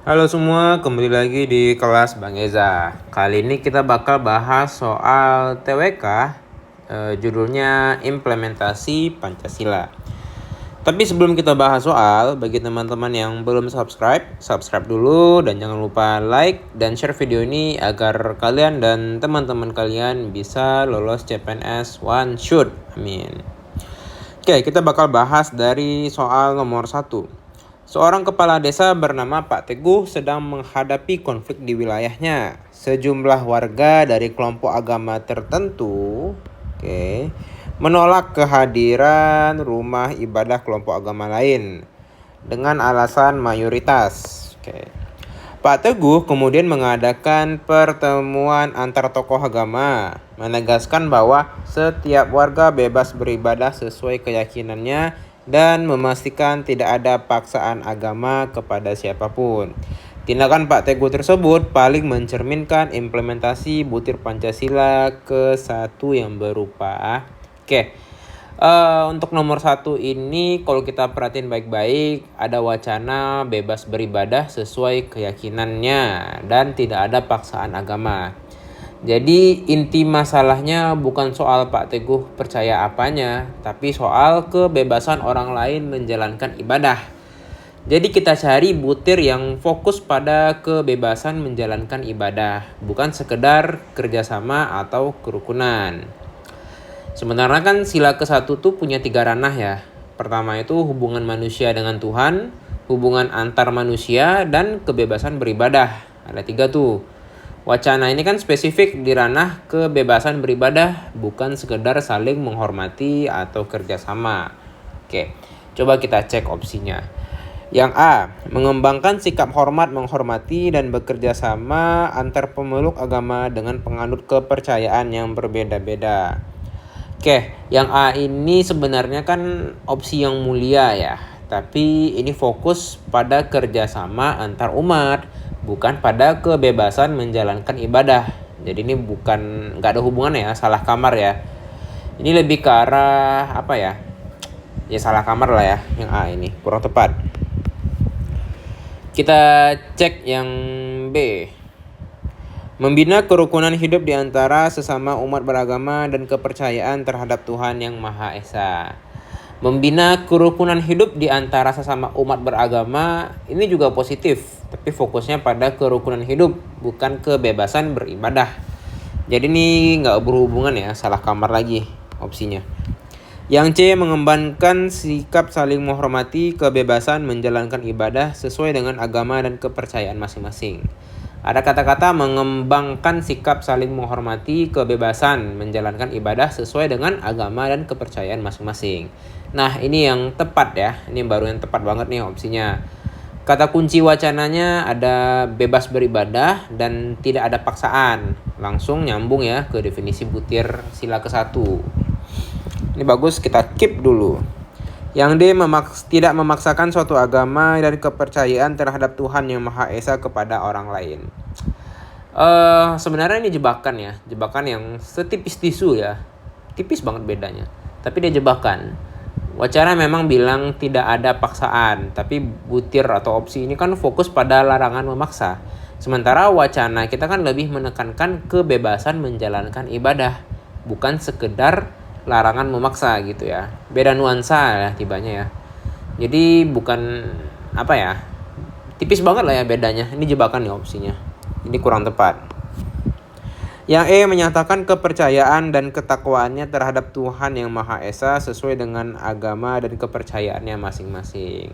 Halo semua, kembali lagi di kelas Bang Eza. Kali ini kita bakal bahas soal TWK, judulnya Implementasi Pancasila. Tapi sebelum kita bahas soal, bagi teman-teman yang belum subscribe dulu dan jangan lupa like dan share video ini agar kalian dan teman-teman kalian bisa lolos CPNS One Shot. Amin. Oke, kita bakal bahas dari soal nomor 1. Seorang kepala desa bernama Pak Teguh sedang menghadapi konflik di wilayahnya. Sejumlah warga dari kelompok agama tertentu, menolak kehadiran rumah ibadah kelompok agama lain dengan alasan mayoritas. Pak Teguh kemudian mengadakan pertemuan antar tokoh agama, menegaskan bahwa setiap warga bebas beribadah sesuai keyakinannya dan memastikan tidak ada paksaan agama kepada siapapun. Tindakan Pak Teguh tersebut paling mencerminkan implementasi butir Pancasila ke-1 yang berupa untuk nomor 1 ini kalau kita perhatiin baik-baik, ada wacana bebas beribadah sesuai keyakinannya dan tidak ada paksaan agama. Jadi inti masalahnya bukan soal Pak Teguh percaya apanya, tapi soal kebebasan orang lain menjalankan ibadah. Jadi kita cari butir yang fokus pada kebebasan menjalankan ibadah, bukan sekedar kerjasama atau kerukunan. Sebenarnya kan sila ke-1 tuh punya 3 ranah ya. Pertama itu hubungan manusia dengan Tuhan, hubungan antar manusia, dan kebebasan beribadah. Ada 3 tuh. Wacana ini kan spesifik di ranah kebebasan beribadah, bukan sekedar saling menghormati atau kerjasama. Coba kita cek opsinya. Yang A, mengembangkan sikap hormat, menghormati, dan bekerja sama antar pemeluk agama dengan penganut kepercayaan yang berbeda-beda. Yang A ini sebenarnya kan opsi yang mulia ya, tapi ini fokus pada kerjasama antar umat, bukan pada kebebasan menjalankan ibadah. Jadi ini nggak ada hubungan ya, salah kamar ya. Ini lebih ke arah apa ya? Ya salah kamar lah ya, yang A ini kurang tepat. Kita cek yang B. Membina kerukunan hidup di antara sesama umat beragama dan kepercayaan terhadap Tuhan Yang Maha Esa. Membina kerukunan hidup di antara sesama umat beragama ini juga positif, tapi fokusnya pada kerukunan hidup, bukan kebebasan beribadah. Jadi ini nggak berhubungan ya, salah kamar lagi opsinya. Yang C, mengembangkan sikap saling menghormati, kebebasan menjalankan ibadah sesuai dengan agama dan kepercayaan masing-masing. Ada kata-kata mengembangkan sikap saling menghormati, kebebasan menjalankan ibadah sesuai dengan agama dan kepercayaan masing-masing. Nah, ini yang tepat ya. Ini baru yang tepat banget nih opsinya. Kata kunci wacananya ada bebas beribadah dan tidak ada paksaan. Langsung nyambung ya ke definisi butir sila ke-1. Ini bagus, kita keep dulu. Yang D, tidak memaksakan suatu agama dan kepercayaan terhadap Tuhan Yang Maha Esa kepada orang lain. Sebenarnya ini jebakan ya, jebakan yang setipis tisu ya, tipis banget bedanya. Tapi dia jebakan. Wacana memang bilang tidak ada paksaan, tapi butir atau opsi ini kan fokus pada larangan memaksa. Sementara wacana kita kan lebih menekankan kebebasan menjalankan ibadah, bukan sekedar larangan memaksa gitu ya. Beda nuansa ya tibanya ya. Jadi bukan apa ya, tipis banget lah ya bedanya. Ini jebakan nih opsinya. Ini kurang tepat. Yang E, menyatakan kepercayaan dan ketakwaannya terhadap Tuhan Yang Maha Esa sesuai dengan agama dan kepercayaannya masing-masing.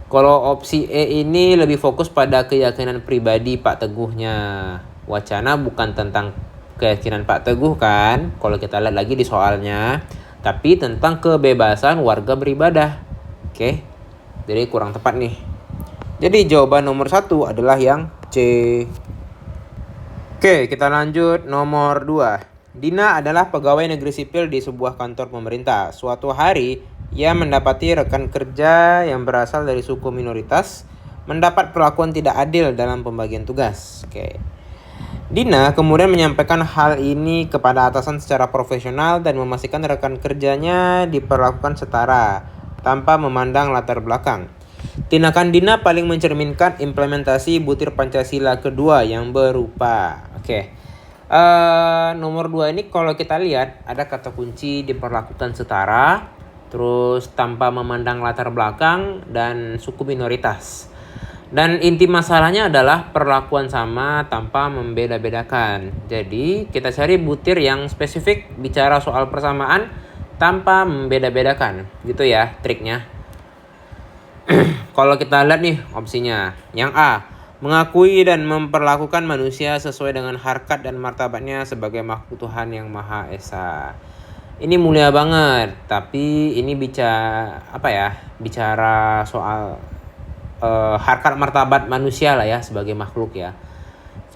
Kalau opsi E ini lebih fokus pada keyakinan pribadi Pak Teguhnya. Wacana bukan tentang keyakinan Pak Teguh kan, kalau kita lihat lagi di soalnya, tapi tentang kebebasan warga beribadah. Jadi kurang tepat nih. Jadi jawaban nomor 1 adalah yang C. Kita lanjut nomor 2. Dina adalah pegawai negeri sipil di sebuah kantor pemerintah. Suatu hari, ia mendapati rekan kerja yang berasal dari suku minoritas mendapat perlakuan tidak adil dalam pembagian tugas. Dina kemudian menyampaikan hal ini kepada atasan secara profesional dan memastikan rekan kerjanya diperlakukan setara tanpa memandang latar belakang. Tindakan Dina paling mencerminkan implementasi butir Pancasila kedua yang berupa. Nomor 2 ini kalau kita lihat ada kata kunci diperlakukan setara, terus tanpa memandang latar belakang dan suku minoritas. Dan inti masalahnya adalah perlakuan sama tanpa membeda-bedakan. Jadi kita cari butir yang spesifik bicara soal persamaan tanpa membeda-bedakan. Gitu ya triknya. Kalau kita lihat nih opsinya. Yang A, mengakui dan memperlakukan manusia sesuai dengan harkat dan martabatnya sebagai makhluk Tuhan yang Maha Esa. Ini mulia banget, tapi ini bicara soal harkat martabat manusia lah ya sebagai makhluk ya.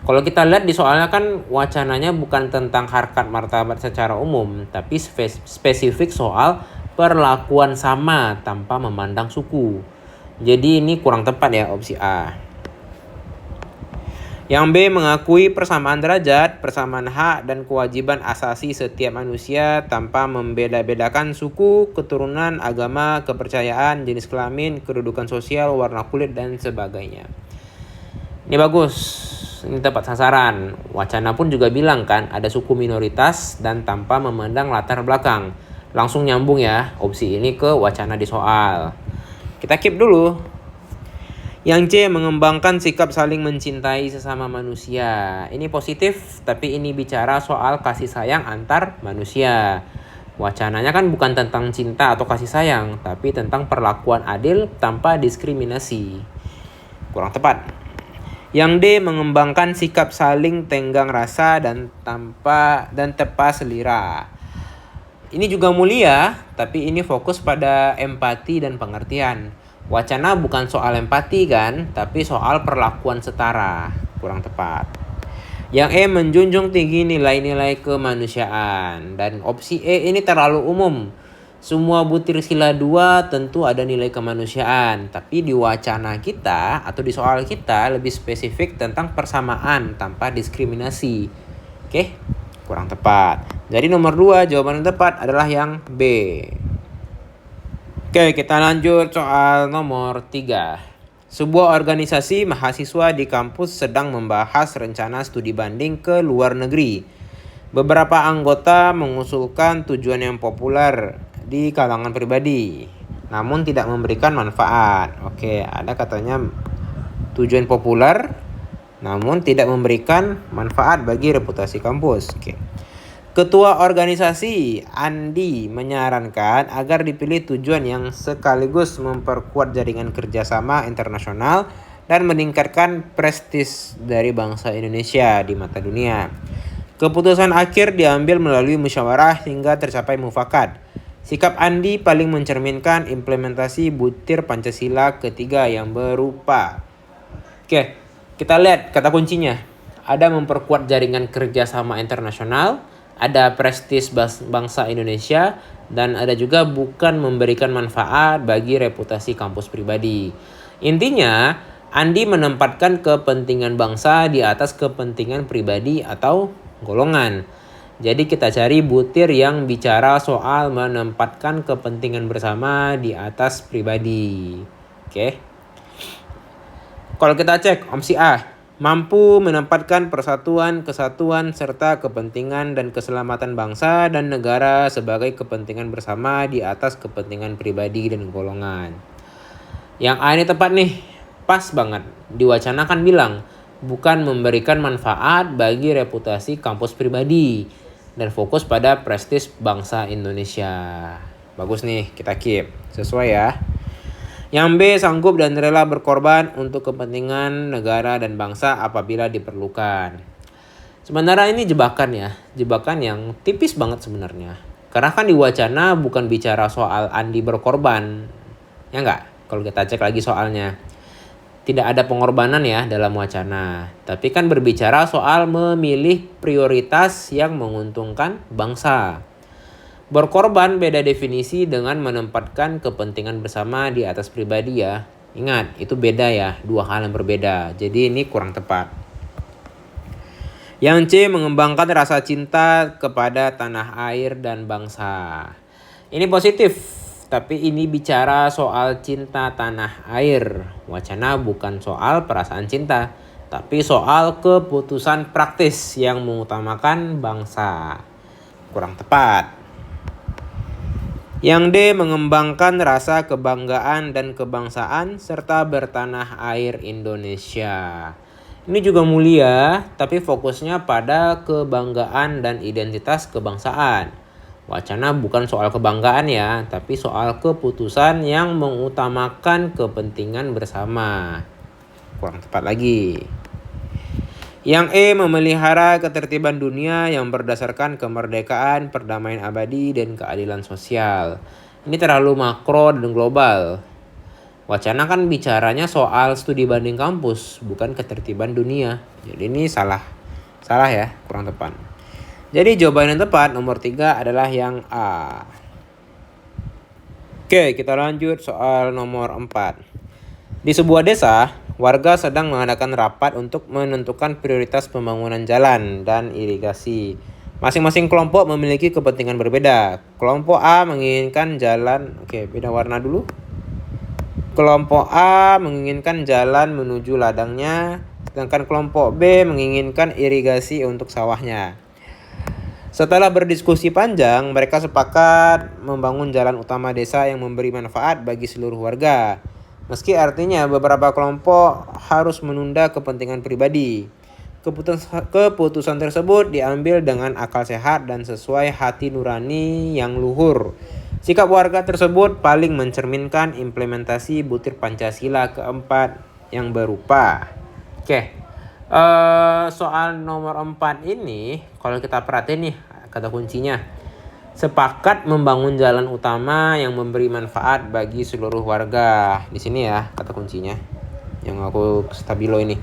Kalau kita lihat di soalnya kan wacananya bukan tentang harkat martabat secara umum, tapi spesifik soal perlakuan sama tanpa memandang suku. Jadi ini kurang tepat ya opsi A. Yang B, mengakui persamaan derajat, persamaan hak dan kewajiban asasi setiap manusia tanpa membeda-bedakan suku, keturunan, agama, kepercayaan, jenis kelamin, kedudukan sosial, warna kulit dan sebagainya. Ini bagus. Ini tepat sasaran. Wacana pun juga bilang kan ada suku minoritas dan tanpa memandang latar belakang. Langsung nyambung ya opsi ini ke wacana di soal. Kita keep dulu. Yang C, mengembangkan sikap saling mencintai sesama manusia. Ini positif, tapi ini bicara soal kasih sayang antar manusia. Wacananya kan bukan tentang cinta atau kasih sayang, tapi tentang perlakuan adil tanpa diskriminasi. Kurang tepat. Yang D, mengembangkan sikap saling tenggang rasa dan tepa selera. Ini juga mulia, tapi ini fokus pada empati dan pengertian. Wacana bukan soal empati kan, tapi soal perlakuan setara. Kurang tepat. Yang E, menjunjung tinggi nilai-nilai kemanusiaan. Dan opsi E ini terlalu umum. Semua butir sila 2 tentu ada nilai kemanusiaan. Tapi di wacana kita atau di soal kita lebih spesifik tentang persamaan tanpa diskriminasi. Oke? Kurang tepat. Jadi nomor 2 jawaban yang tepat adalah yang B. Oke, kita lanjut soal nomor 3. Sebuah organisasi mahasiswa di kampus sedang membahas rencana studi banding ke luar negeri. Beberapa anggota mengusulkan tujuan yang populer di kalangan pribadi, namun tidak memberikan manfaat. Oke, ada katanya tujuan populer namun tidak memberikan manfaat bagi reputasi kampus. Oke. Ketua organisasi Andi menyarankan agar dipilih tujuan yang sekaligus memperkuat jaringan kerjasama internasional dan meningkatkan prestis dari bangsa Indonesia di mata dunia. Keputusan akhir diambil melalui musyawarah hingga tercapai mufakat. Sikap Andi paling mencerminkan implementasi butir Pancasila ketiga yang berupa. Oke. Kita lihat kata kuncinya. Ada memperkuat jaringan kerjasama internasional, ada prestis bangsa Indonesia, dan ada juga bukan memberikan manfaat bagi reputasi kampus pribadi. Intinya, Andi menempatkan kepentingan bangsa di atas kepentingan pribadi atau golongan. Jadi kita cari butir yang bicara soal menempatkan kepentingan bersama di atas pribadi. Oke. Kalau kita cek opsi A, mampu menempatkan persatuan, kesatuan, serta kepentingan dan keselamatan bangsa dan negara sebagai kepentingan bersama di atas kepentingan pribadi dan golongan. Yang A ini tepat nih, pas banget. Diwacanakan bilang, bukan memberikan manfaat bagi reputasi kampus pribadi dan fokus pada prestis bangsa Indonesia. Bagus nih, kita keep. Sesuai ya. Yang B, sanggup dan rela berkorban untuk kepentingan negara dan bangsa apabila diperlukan. Sebenarnya ini jebakan ya. Jebakan yang tipis banget sebenarnya. Karena kan di wacana bukan bicara soal Andi berkorban. Ya enggak? Kalau kita cek lagi soalnya. Tidak ada pengorbanan ya dalam wacana. Tapi kan berbicara soal memilih prioritas yang menguntungkan bangsa. Berkorban beda definisi dengan menempatkan kepentingan bersama di atas pribadi ya. Ingat, itu beda ya, dua hal yang berbeda. Jadi ini kurang tepat. Yang C, mengembangkan rasa cinta kepada tanah air dan bangsa. Ini positif, tapi ini bicara soal cinta tanah air. Wacana bukan soal perasaan cinta, tapi soal keputusan praktis yang mengutamakan bangsa. Kurang tepat. Yang D, mengembangkan rasa kebanggaan dan kebangsaan serta bertanah air Indonesia. Ini juga mulia, tapi fokusnya pada kebanggaan dan identitas kebangsaan. Wacana bukan soal kebanggaan ya, tapi soal keputusan yang mengutamakan kepentingan bersama. Kurang tepat lagi. Yang E, memelihara ketertiban dunia yang berdasarkan kemerdekaan, perdamaian abadi, dan keadilan sosial. Ini terlalu makro dan global. Wacana kan bicaranya soal studi banding kampus, bukan ketertiban dunia. Jadi ini salah ya, kurang tepat. Jadi jawaban yang tepat nomor 3 adalah yang A. Oke, kita lanjut soal nomor 4. Di sebuah desa, warga sedang mengadakan rapat untuk menentukan prioritas pembangunan jalan dan irigasi. Masing-masing kelompok memiliki kepentingan berbeda. Kelompok A menginginkan jalan, beda warna dulu. Kelompok A menginginkan jalan menuju ladangnya, sedangkan kelompok B menginginkan irigasi untuk sawahnya. Setelah berdiskusi panjang, mereka sepakat membangun jalan utama desa yang memberi manfaat bagi seluruh warga. Meski artinya beberapa kelompok harus menunda kepentingan pribadi. Keputusan tersebut diambil dengan akal sehat dan sesuai hati nurani yang luhur. Sikap warga tersebut paling mencerminkan implementasi butir Pancasila keempat yang berupa. Soal nomor 4 ini, kalau kita perhatiin nih kata kuncinya. Sepakat membangun jalan utama yang memberi manfaat bagi seluruh warga. Di sini ya kata kuncinya. Yang aku stabilo ini.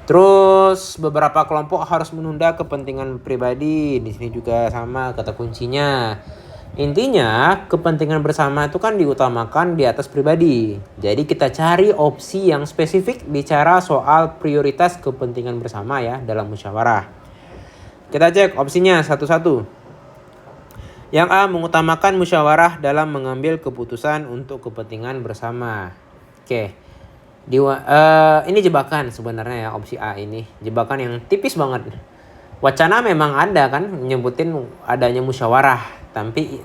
Terus beberapa kelompok harus menunda kepentingan pribadi. Di sini juga sama kata kuncinya. Intinya kepentingan bersama itu kan diutamakan di atas pribadi. Jadi kita cari opsi yang spesifik bicara soal prioritas kepentingan bersama ya dalam musyawarah. Kita cek opsinya satu-satu. Yang A, mengutamakan musyawarah dalam mengambil keputusan untuk kepentingan bersama. Ini jebakan sebenarnya ya, opsi A ini. Jebakan yang tipis banget. Wacana memang ada kan nyebutin adanya musyawarah. Tapi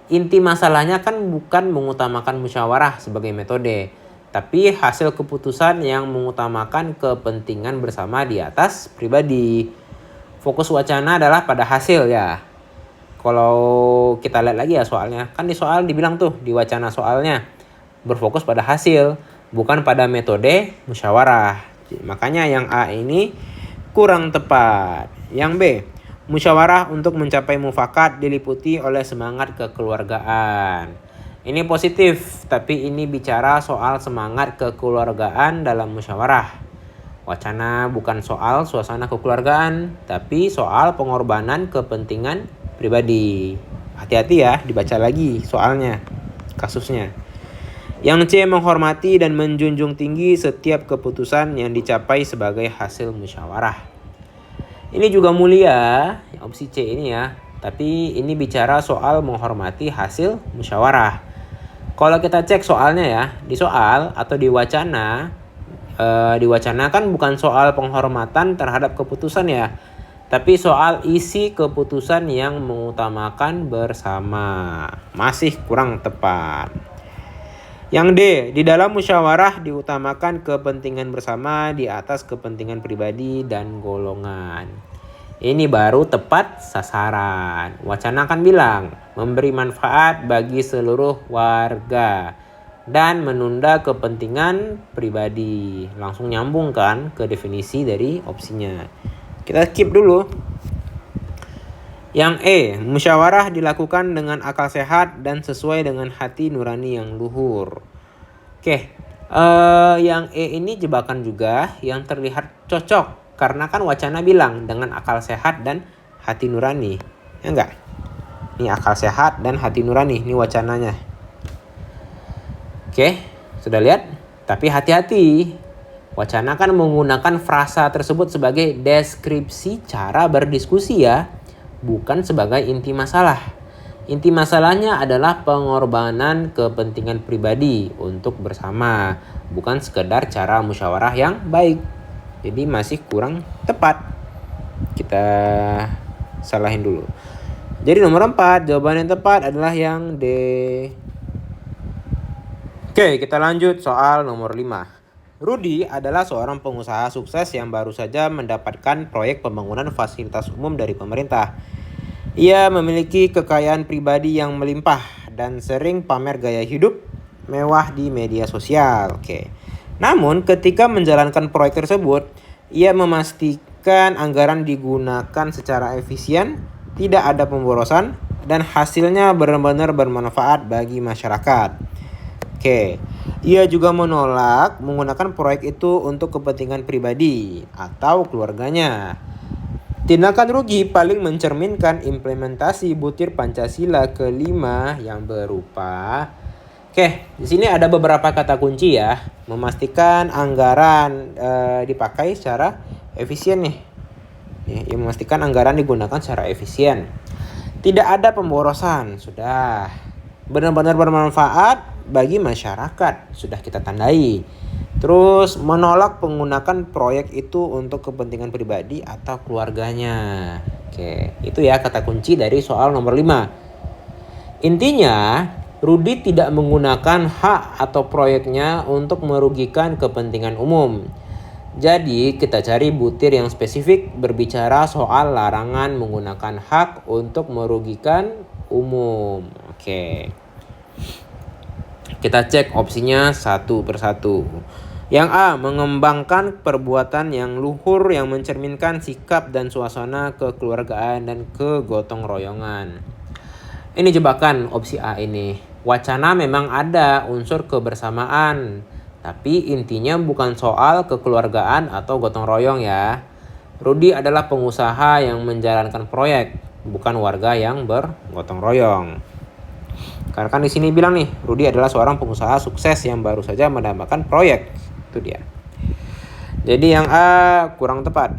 inti masalahnya kan bukan mengutamakan musyawarah sebagai metode, tapi hasil keputusan yang mengutamakan kepentingan bersama di atas pribadi. Fokus wacana adalah pada hasil ya. Kalau kita lihat lagi ya soalnya, kan di soal dibilang tuh di wacana soalnya berfokus pada hasil, bukan pada metode musyawarah. Makanya yang A ini kurang tepat. Yang B, musyawarah untuk mencapai mufakat diliputi oleh semangat kekeluargaan. Ini positif, tapi ini bicara soal semangat kekeluargaan dalam musyawarah. Wacana bukan soal suasana kekeluargaan, tapi soal pengorbanan kepentingan pribadi. Hati-hati ya, dibaca lagi soalnya, kasusnya. Yang C, menghormati dan menjunjung tinggi setiap keputusan yang dicapai sebagai hasil musyawarah. Ini juga mulia, opsi C ini ya. Tapi ini bicara soal menghormati hasil musyawarah. Kalau kita cek soalnya ya, di soal atau di wacana kan bukan soal penghormatan terhadap keputusan ya, tapi soal isi keputusan yang mengutamakan bersama. Masih kurang tepat. Yang D, di dalam musyawarah diutamakan kepentingan bersama di atas kepentingan pribadi dan golongan. Ini baru tepat sasaran. Wacana kan bilang memberi manfaat bagi seluruh warga dan menunda kepentingan pribadi. Langsung nyambung kan ke definisi dari opsinya. Kita skip dulu. Yang E, musyawarah dilakukan dengan akal sehat dan sesuai dengan hati nurani yang luhur. Yang E ini jebakan juga yang terlihat cocok. Karena kan wacana bilang dengan akal sehat dan hati nurani. Ya enggak? Ini akal sehat dan hati nurani. Ini wacananya. Sudah lihat? Tapi hati-hati. Wacana kan menggunakan frasa tersebut sebagai deskripsi cara berdiskusi ya. Bukan sebagai inti masalah. Inti masalahnya adalah pengorbanan kepentingan pribadi untuk bersama, bukan sekedar cara musyawarah yang baik. Jadi masih kurang tepat. Kita salahin dulu. Jadi nomor 4, jawaban yang tepat adalah yang D. Oke, kita lanjut soal nomor 5. Rudy adalah seorang pengusaha sukses yang baru saja mendapatkan proyek pembangunan fasilitas umum dari pemerintah. Ia memiliki kekayaan pribadi yang melimpah dan sering pamer gaya hidup mewah di media sosial. Oke. Namun ketika menjalankan proyek tersebut, ia memastikan anggaran digunakan secara efisien, tidak ada pemborosan, dan hasilnya benar-benar bermanfaat bagi masyarakat. Oke, ia juga menolak menggunakan proyek itu untuk kepentingan pribadi atau keluarganya. Tindakan Rudy paling mencerminkan implementasi butir Pancasila kelima yang berupa. Oke, di sini ada beberapa kata kunci ya. Memastikan anggaran dipakai secara efisien nih. Ya, memastikan anggaran digunakan secara efisien. Tidak ada pemborosan, sudah. Benar-benar bermanfaat bagi masyarakat, sudah kita tandai. Terus menolak menggunakan proyek itu untuk kepentingan pribadi atau keluarganya. Oke, itu ya kata kunci dari soal nomor 5. Intinya, Rudy tidak menggunakan hak atau proyeknya untuk merugikan kepentingan umum. Jadi kita cari butir yang spesifik berbicara soal larangan menggunakan hak untuk merugikan umum. Oke. Kita cek opsinya satu persatu. Yang A, mengembangkan perbuatan yang luhur yang mencerminkan sikap dan suasana kekeluargaan dan kegotong royongan. Ini jebakan opsi A ini. Wacana memang ada unsur kebersamaan, tapi intinya bukan soal kekeluargaan atau gotong royong ya. Rudy adalah pengusaha yang menjalankan proyek, bukan warga yang bergotong royong. Karena kan di sini bilang nih, Rudy adalah seorang pengusaha sukses yang baru saja mendapatkan proyek. Itu dia. Jadi yang A kurang tepat.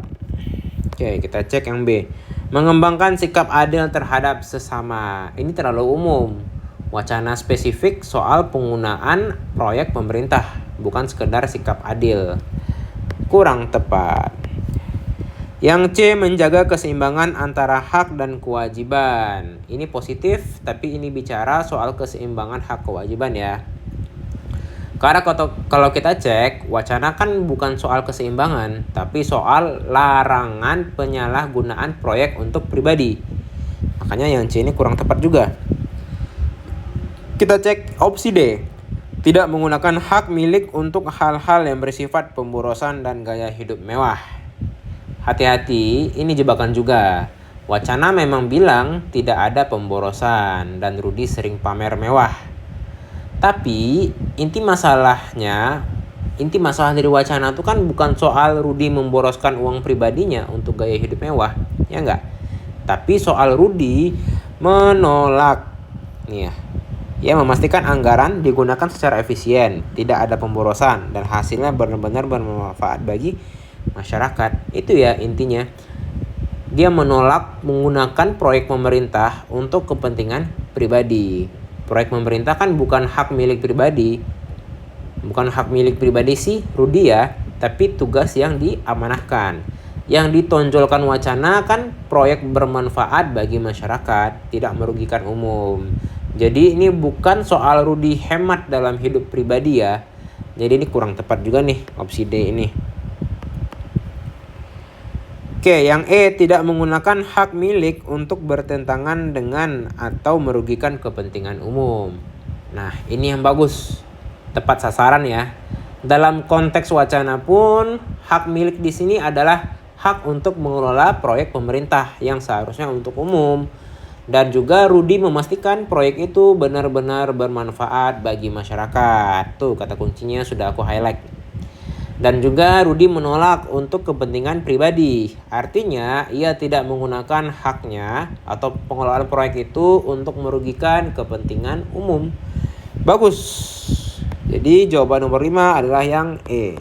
Oke, kita cek yang B. Mengembangkan sikap adil terhadap sesama. Ini terlalu umum. Wacana spesifik soal penggunaan proyek pemerintah, bukan sekedar sikap adil. Kurang tepat. Yang C, menjaga keseimbangan antara hak dan kewajiban. Ini positif, tapi ini bicara soal keseimbangan hak kewajiban ya. Karena kalau kita cek, wacana kan bukan soal keseimbangan, tapi soal larangan penyalahgunaan proyek untuk pribadi. Makanya yang C ini kurang tepat juga. Kita cek opsi D. Tidak menggunakan hak milik untuk hal-hal yang bersifat pemborosan dan gaya hidup mewah. Hati-hati, ini jebakan juga. Wacana memang bilang tidak ada pemborosan dan Rudy sering pamer mewah. Tapi inti masalah dari wacana itu kan bukan soal Rudy memboroskan uang pribadinya untuk gaya hidup mewah, ya enggak? Tapi soal Rudy menolak nih ya. Ia memastikan anggaran digunakan secara efisien, tidak ada pemborosan dan hasilnya benar-benar bermanfaat bagi masyarakat. Itu ya intinya. Dia menolak menggunakan proyek pemerintah untuk kepentingan pribadi. Proyek pemerintah kan bukan hak milik pribadi. Bukan hak milik pribadi sih Rudy ya, tapi tugas yang diamanahkan. Yang ditonjolkan wacana kan proyek bermanfaat bagi masyarakat, tidak merugikan umum. Jadi ini bukan soal Rudy hemat dalam hidup pribadi ya. Jadi ini kurang tepat juga nih opsi D ini. Oke, yang E, tidak menggunakan hak milik untuk bertentangan dengan atau merugikan kepentingan umum. Nah, ini yang bagus. Tepat sasaran ya. Dalam konteks wacana pun, hak milik di sini adalah hak untuk mengelola proyek pemerintah yang seharusnya untuk umum. Dan juga Rudy memastikan proyek itu benar-benar bermanfaat bagi masyarakat. Tuh, kata kuncinya sudah aku highlight. Dan juga Rudy menolak untuk kepentingan pribadi. Artinya ia tidak menggunakan haknya atau pengelolaan proyek itu untuk merugikan kepentingan umum. Bagus. Jadi jawaban nomor 5 adalah yang E.